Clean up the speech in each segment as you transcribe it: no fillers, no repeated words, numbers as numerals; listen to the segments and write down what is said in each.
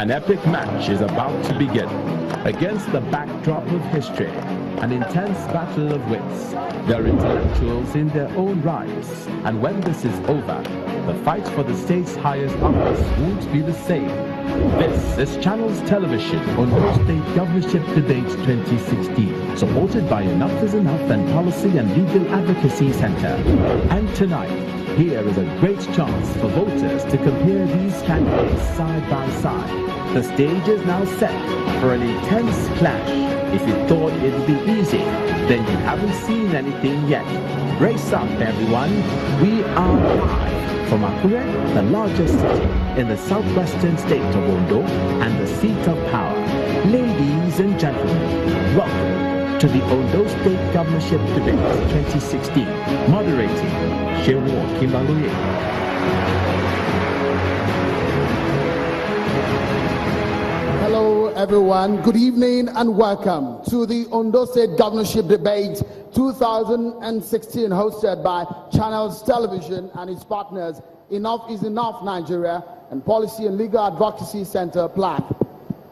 An epic match is about to begin. Against the backdrop of history, an intense battle of wits. They're intellectuals in their own rights. And when this is over, the fight for the state's highest office won't be the same. This is Channels Television Ondo State Governorship Debate 2016, supported by Enough is Enough and Policy and Legal Advocacy Center. And tonight, here is a great chance for voters to compare these candidates side by side. The stage is now set for an intense clash. If you thought it would be easy, then you haven't seen anything yet. Brace up, everyone. We are live from Akure, the largest city in the southwestern state of Ondo and the seat of power. Ladies and gentlemen, welcome to the Ondo State Governorship Debate 2016. Moderating, Agunloye. Hello everyone, good evening and welcome to the Ondo State Governorship Debate 2016 hosted by Channels Television and its partners Enough is Enough Nigeria and Policy and Legal Advocacy Center PLAC.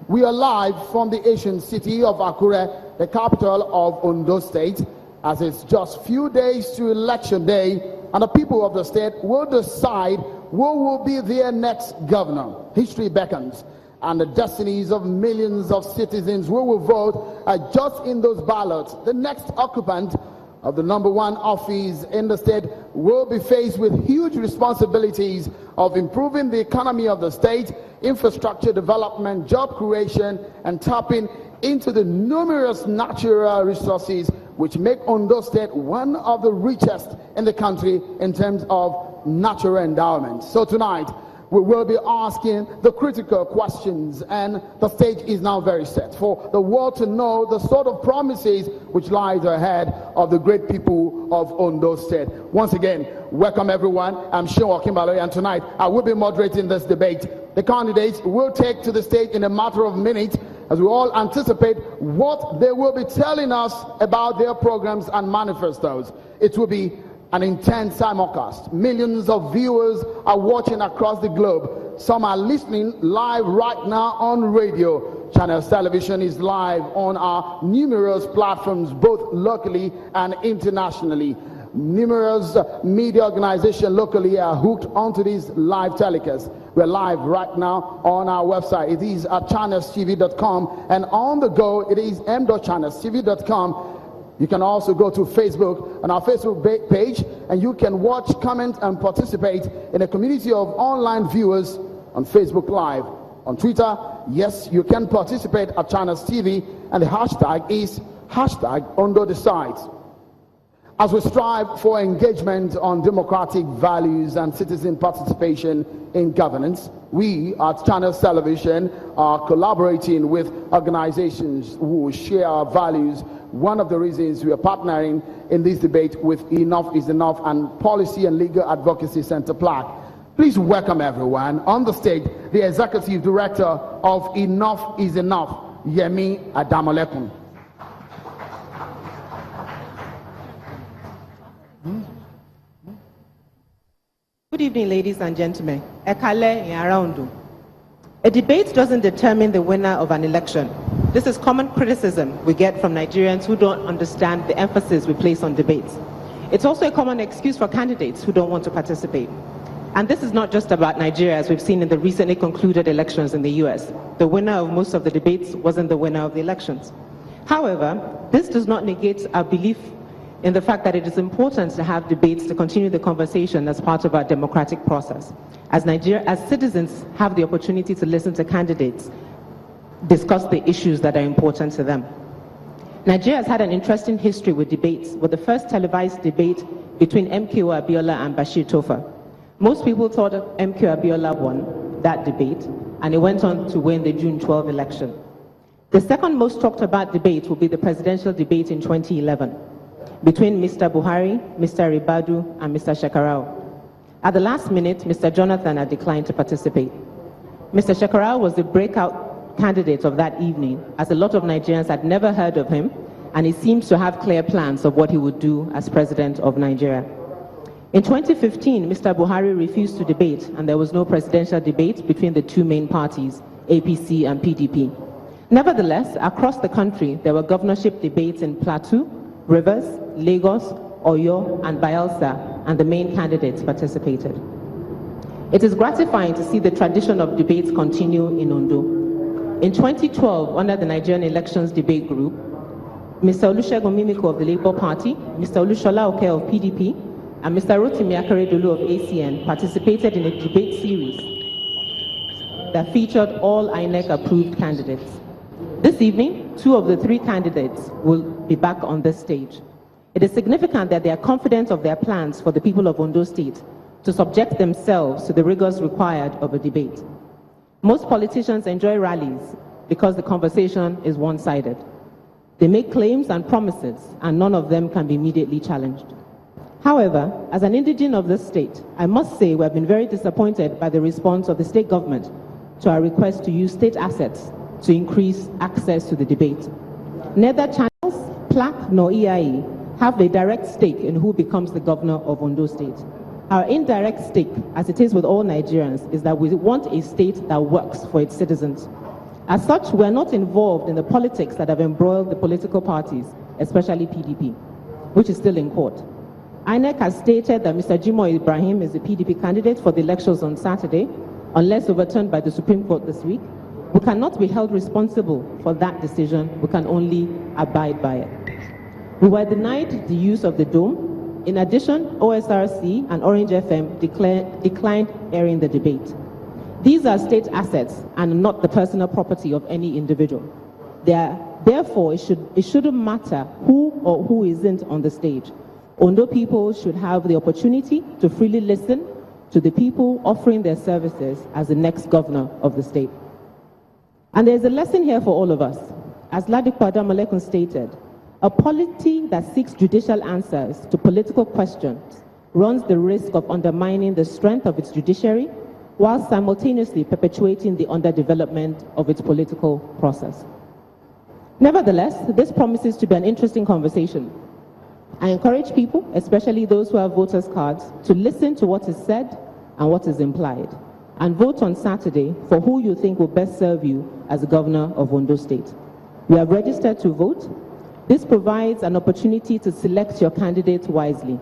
We are live from the ancient city of Akure, the capital of Ondo State, as it's just few days to election day and the people of the state will decide who will be their next governor. History beckons, and the destinies of millions of citizens who will vote just in those ballots. The next occupant of the #1 office in the state will be faced with huge responsibilities of improving the economy of the state, infrastructure development, job creation, and tapping into the numerous natural resources which make Ondo State one of the richest in the country in terms of natural endowment. So tonight, we will be asking the critical questions, and the stage is now very set for the world to know the sort of promises which lies ahead of the great people of Ondo State. Once again, welcome everyone. I'm Agunloye, and tonight I will be moderating this debate. The candidates will take to the stage in a matter of minutes as we all anticipate what they will be telling us about their programs and manifestos. It will be an intense simulcast. Millions of viewers are watching across the globe. Some are listening live right now on radio. Channels Television is live on our numerous platforms, both locally and internationally. Numerous media organizations locally are hooked onto these live telecasts. We're live right now on our website. It is at channelstv.com, and on the go, it is m.channelstv.com. You can also go to Facebook on our Facebook page, and you can watch, comment, and participate in a community of online viewers on Facebook Live. On Twitter, yes, you can participate at Channels TV, and the hashtag is #OndoDecides. As we strive for engagement on democratic values and citizen participation in governance, we at Channels Television are collaborating with organizations who share our values. One of the reasons we are partnering in this debate with Enough is Enough and Policy and Legal Advocacy Center PLAC. Please welcome everyone on the stage, the Executive Director of Enough is Enough, Yemi Adamolekun. Good evening, ladies and gentlemen. Ekale Yarondo. A debate doesn't determine the winner of an election. This is common criticism we get from Nigerians who don't understand the emphasis we place on debates. It's also a common excuse for candidates who don't want to participate. And this is not just about Nigeria, as we've seen in the recently concluded elections in the US. The winner of most of the debates wasn't the winner of the elections. However, this does not negate our belief in the fact that it is important to have debates to continue the conversation as part of our democratic process. As citizens have the opportunity to listen to candidates discuss the issues that are important to them. Nigeria has had an interesting history with debates, with the first televised debate between MKO Abiola and Bashir Tofa. Most people thought MKO Abiola won that debate, and he went on to win the June 12 election. The second most talked about debate will be the presidential debate in 2011 between Mr. Buhari, Mr. Ribadu, and Mr. Shekarau. At the last minute, Mr. Jonathan had declined to participate. Mr. Shekarau was the breakout candidate of that evening, as a lot of Nigerians had never heard of him, and he seems to have clear plans of what he would do as president of Nigeria. In 2015, Mr. Buhari refused to debate, and there was no presidential debate between the two main parties, APC and PDP. Nevertheless, across the country, there were governorship debates in Plateau, Rivers, Lagos, Oyo, and Bayelsa, and the main candidates participated. It is gratifying to see the tradition of debates continue in Ondo. In 2012, under the Nigerian Elections Debate Group, Mr. Olusegun Mimiko of the Labour Party, Mr. Olushola Oke of PDP, and Mr. Rotimi Akeredolu of ACN participated in a debate series that featured all INEC-approved candidates. This evening, 2 of the 3 candidates will be back on this stage. It is significant that they are confident of their plans for the people of Ondo State to subject themselves to the rigors required of a debate. Most politicians enjoy rallies because the conversation is one-sided. They make claims and promises, and none of them can be immediately challenged. However, as an indigene of this state, I must say we have been very disappointed by the response of the state government to our request to use state assets to increase access to the debate. Neither channels, PLAC, nor EIE have a direct stake in who becomes the governor of Ondo State. Our indirect stake, as it is with all Nigerians, is that we want a state that works for its citizens. As such, we are not involved in the politics that have embroiled the political parties, especially PDP, which is still in court. INEC has stated that Mr. Ibrahim is the PDP candidate for the elections on Saturday, unless overturned by the Supreme Court this week. We cannot be held responsible for that decision. We can only abide by it. We were denied the use of the dome. In addition, OSRC and Orange FM declined airing the debate. These are state assets and not the personal property of any individual. Therefore, it shouldn't matter who isn't on the stage. Ondo people should have the opportunity to freely listen to the people offering their services as the next governor of the state. And there's a lesson here for all of us. As Ladipo Adamolekun stated, a polity that seeks judicial answers to political questions runs the risk of undermining the strength of its judiciary while simultaneously perpetuating the underdevelopment of its political process. Nevertheless, this promises to be an interesting conversation. I encourage people, especially those who have voters' cards, to listen to what is said and what is implied, and vote on Saturday for who you think will best serve you as the governor of Ondo State. You have registered to vote. This provides an opportunity to select your candidate wisely.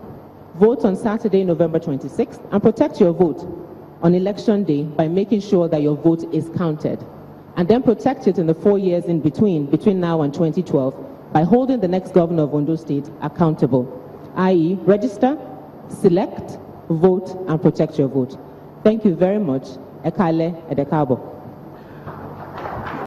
Vote on Saturday, November 26th, and protect your vote on election day by making sure that your vote is counted. And then protect it in the 4 years in between now and 2012, by holding the next governor of Ondo State accountable, i.e. register, select, vote, and protect your vote. Thank you very much. Ekale Edekabo.